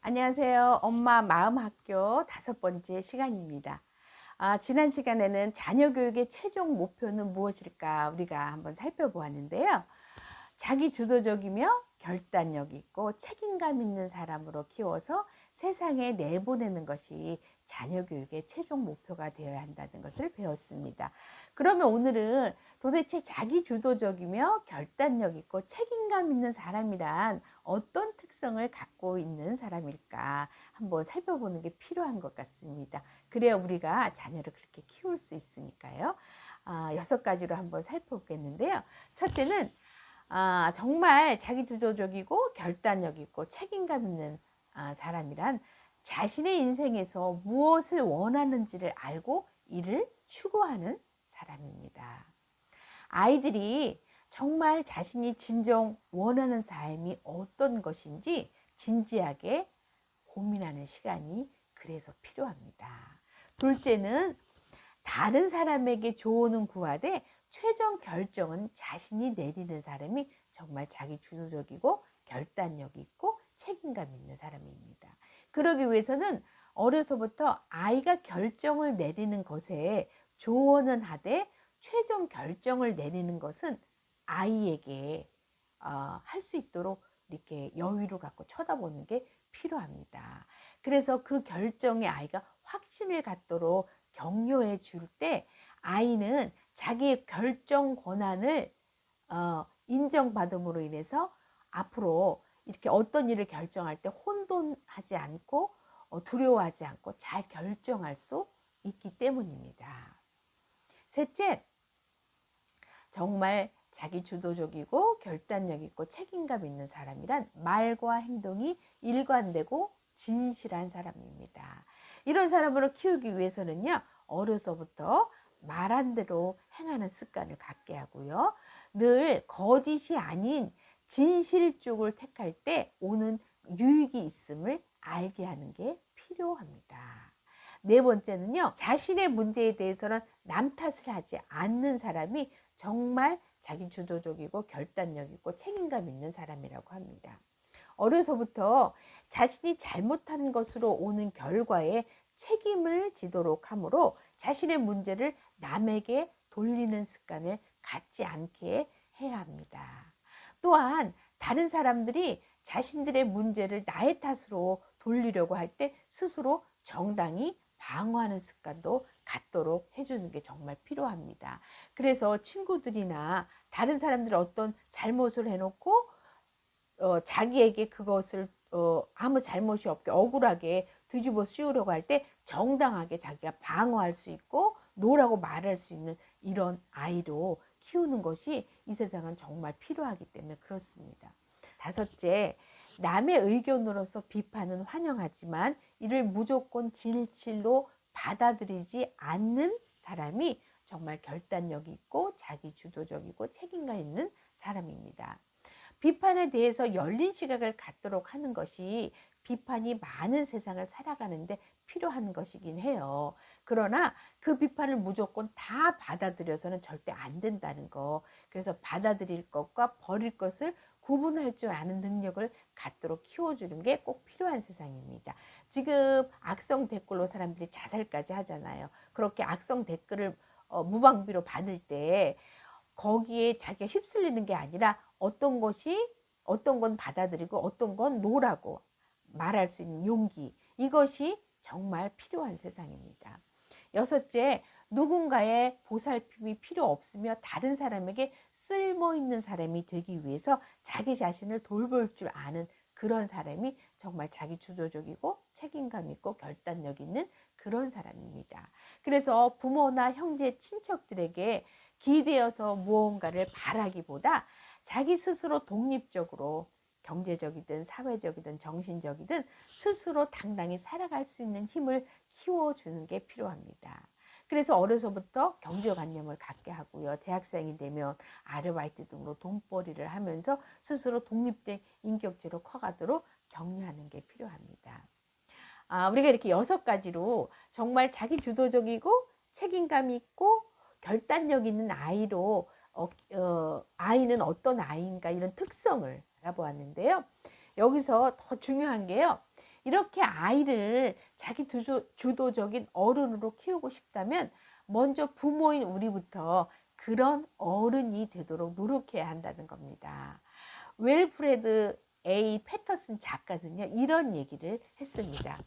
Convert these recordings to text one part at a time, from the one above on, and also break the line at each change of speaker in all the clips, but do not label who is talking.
안녕하세요. 엄마 마음학교 5번째 시간입니다. 지난 시간에는 자녀 교육의 최종 목표는 무엇일까 우리가 한번 살펴보았는데요. 자기 주도적이며 결단력 있고 책임감 있는 사람으로 키워서 세상에 내보내는 것이 자녀 교육의 최종 목표가 되어야 한다는 것을 배웠습니다. 그러면 오늘은 도대체 자기 주도적이며 결단력 있고 책임감 있는 사람이란 어떤 특성을 갖고 있는 사람일까 한번 살펴보는 게 필요한 것 같습니다. 그래야 우리가 자녀를 그렇게 키울 수 있으니까요. 6가지로 한번 살펴보겠는데요. 첫째는 정말 자기주도적이고 결단력 있고 책임감 있는 사람이란 자신의 인생에서 무엇을 원하는지를 알고 이를 추구하는 사람입니다. 아이들이 정말 자신이 진정 원하는 삶이 어떤 것인지 진지하게 고민하는 시간이 그래서 필요합니다. 둘째는 다른 사람에게 조언은 구하되 최종 결정은 자신이 내리는 사람이 정말 자기 주도적이고 결단력 있고 책임감 있는 사람입니다. 그러기 위해서는 어려서부터 아이가 결정을 내리는 것에 조언은 하되 최종 결정을 내리는 것은 아이에게 할 수 있도록 이렇게 여유를 갖고 쳐다보는 게 필요합니다. 그래서 그 결정에 아이가 확신을 갖도록 격려해 줄 때 아이는 자기의 결정 권한을 인정받음으로 인해서 앞으로 이렇게 어떤 일을 결정할 때 혼돈하지 않고 두려워하지 않고 잘 결정할 수 있기 때문입니다. 셋째, 정말 자기 주도적이고 결단력 있고 책임감 있는 사람이란 말과 행동이 일관되고 진실한 사람입니다. 이런 사람으로 키우기 위해서는요, 어려서부터 말한 대로 행하는 습관을 갖게 하고요. 늘 거짓이 아닌 진실 쪽을 택할 때 오는 유익이 있음을 알게 하는 게 필요합니다. 네 번째는요, 자신의 문제에 대해서는 남 탓을 하지 않는 사람이 정말 자기 주도적이고 결단력 있고 책임감 있는 사람이라고 합니다. 어려서부터 자신이 잘못한 것으로 오는 결과에 책임을 지도록 하므로 자신의 문제를 남에게 돌리는 습관을 갖지 않게 해야 합니다. 또한 다른 사람들이 자신들의 문제를 나의 탓으로 돌리려고 할 때 스스로 정당히 방어하는 습관도 갖도록 해주는 게 정말 필요합니다. 그래서 친구들이나 다른 사람들이 어떤 잘못을 해놓고 자기에게 그것을 아무 잘못이 없게 억울하게 뒤집어 씌우려고 할 때 정당하게 자기가 방어할 수 있고 노라고 말할 수 있는 이런 아이로 키우는 것이 이 세상은 정말 필요하기 때문에 그렇습니다. 다섯째, 남의 의견으로서 비판은 환영하지만 이를 무조건 진실로 받아들이지 않는 사람이 정말 결단력이 있고 자기 주도적이고 책임감 있는 사람입니다. 비판에 대해서 열린 시각을 갖도록 하는 것이 비판이 많은 세상을 살아가는데 필요한 것이긴 해요. 그러나 그 비판을 무조건 다 받아들여서는 절대 안 된다는 거. 그래서 받아들일 것과 버릴 것을 구분할 줄 아는 능력을 갖도록 키워주는 게 꼭 필요한 세상입니다. 지금 악성 댓글로 사람들이 자살까지 하잖아요. 그렇게 악성 댓글을 무방비로 받을 때 거기에 자기가 휩쓸리는 게 아니라 어떤 건 받아들이고 어떤 건 노라고 말할 수 있는 용기, 이것이 정말 필요한 세상입니다. 여섯째, 누군가의 보살핌이 필요 없으며 다른 사람에게 쓸모있는 사람이 되기 위해서 자기 자신을 돌볼 줄 아는 그런 사람이 정말 자기 주도적이고 책임감 있고 결단력 있는 그런 사람입니다. 그래서 부모나 형제, 친척들에게 기대어서 무언가를 바라기보다 자기 스스로 독립적으로 경제적이든 사회적이든 정신적이든 스스로 당당히 살아갈 수 있는 힘을 키워주는 게 필요합니다. 그래서 어려서부터 경제관념을 갖게 하고요. 대학생이 되면 아르바이트 등으로 돈벌이를 하면서 스스로 독립된 인격체로 커가도록 격려하는 게 필요합니다. 우리가 이렇게 6가지로 정말 자기 주도적이고 책임감 있고 결단력 있는 아이로 아이는 어떤 아이인가 이런 특성을 알아보았는데요. 여기서 더 중요한 게요. 이렇게 아이를 자기 주도적인 어른으로 키우고 싶다면 먼저 부모인 우리부터 그런 어른이 되도록 노력해야 한다는 겁니다. 웰프레드 A. 패터슨 작가는요, 이런 얘기를 했습니다.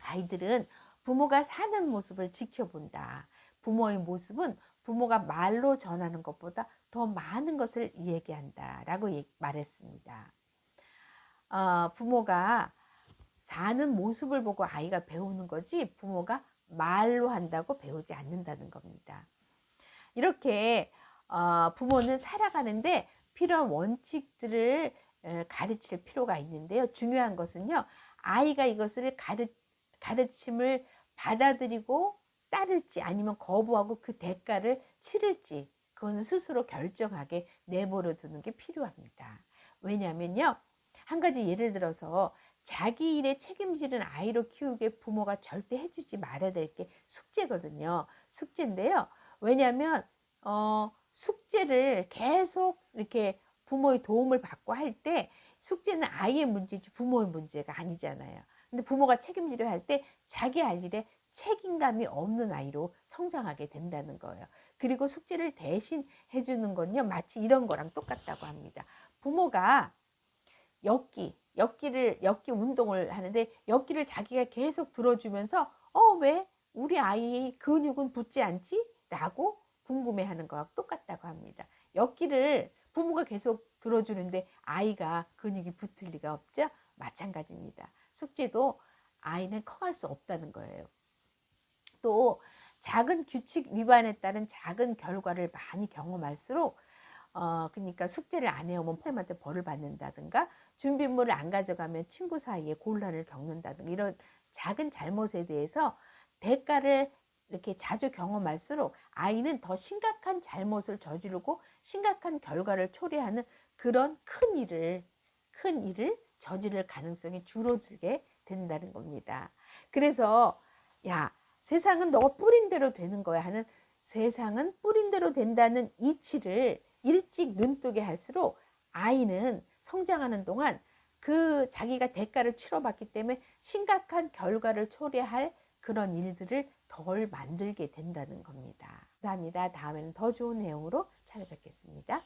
아이들은 부모가 사는 모습을 지켜본다. 부모의 모습은 부모가 말로 전하는 것보다 더 많은 것을 얘기한다 라고 말했습니다. 부모가 사는 모습을 보고 아이가 배우는 거지 부모가 말로 한다고 배우지 않는다는 겁니다. 이렇게 부모는 살아가는데 필요한 원칙들을 가르칠 필요가 있는데요. 중요한 것은요, 아이가 이것을 가르침을 받아들이고 따를지 아니면 거부하고 그 대가를 치를지 그거는 스스로 결정하게 내버려 두는 게 필요합니다. 왜냐하면요, 한 가지 예를 들어서 자기 일에 책임지는 아이로 키우기에 부모가 절대 해주지 말아야 될 게 숙제거든요. 숙제인데요. 왜냐하면 숙제를 계속 이렇게 부모의 도움을 받고 할 때 숙제는 아이의 문제지 부모의 문제가 아니잖아요. 근데 부모가 책임지려 할 때 자기 할 일에 책임감이 없는 아이로 성장하게 된다는 거예요. 그리고 숙제를 대신 해주는 건요, 마치 이런 거랑 똑같다고 합니다. 부모가 엮기 운동을 하는데 엮기를 자기가 계속 들어주면서 왜 우리 아이 근육은 붙지 않지? 라고 궁금해하는 거와 똑같다고 합니다. 엮기를 부모가 계속 들어주는데 아이가 근육이 붙을 리가 없죠? 마찬가지입니다. 숙제도 아이는 커갈 수 없다는 거예요. 또 작은 규칙 위반에 따른 작은 결과를 많이 경험할수록 그러니까 숙제를 안 해오면 선생님한테 벌을 받는다든가 준비물을 안 가져가면 친구 사이에 곤란을 겪는다든가 이런 작은 잘못에 대해서 대가를 이렇게 자주 경험할수록 아이는 더 심각한 잘못을 저지르고 심각한 결과를 초래하는 그런 큰 일을 저지를 가능성이 줄어들게 된다는 겁니다. 그래서 야, 세상은 너가 뿌린 대로 되는 거야 하는 세상은 뿌린 대로 된다는 이치를 일찍 눈뜨게 할수록 아이는 성장하는 동안 그 자기가 대가를 치러봤기 때문에 심각한 결과를 초래할 그런 일들을 덜 만들게 된다는 겁니다. 감사합니다. 다음에는 더 좋은 내용으로 찾아뵙겠습니다.